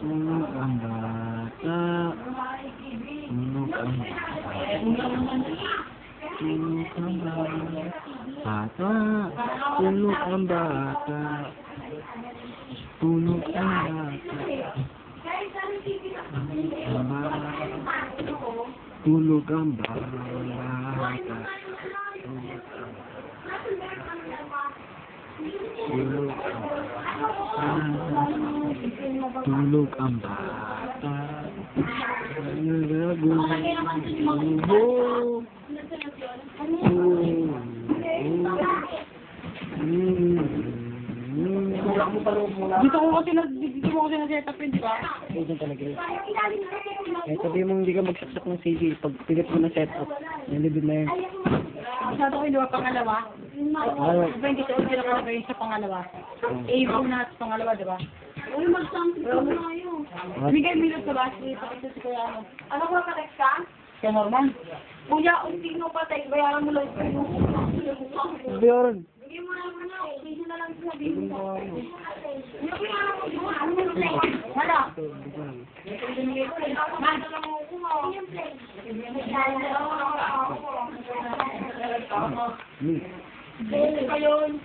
Tulog ang bata. Tulog ang bata. Tulog ang bata. Tulog ang bata. Tulog ang bata. Tulog ang bata. Dito mo kasi na-set up yun, di ba? Ganyan talaga yun. Kahit sabihin mo hindi ka magsaksak ng CD, pag pilit mo na set up, nalibid na yun. Masyado ko, di ba, pangalawa? Diba hindi sa audio nakalagay yun sa pangalawa? A4 na sa pangalawa, di ba? Uy, mag-something ko na kayo. Miguel Milos ka ba? Sige, pakita si Kuya ano. Ano ko ka-text ka? Kaya Norman. Kuya, unti mo pa text, bayaran mo lang. Bayaran. Bigyan mo lang muna, hindi na lang sinabihin mo. Wala. Man.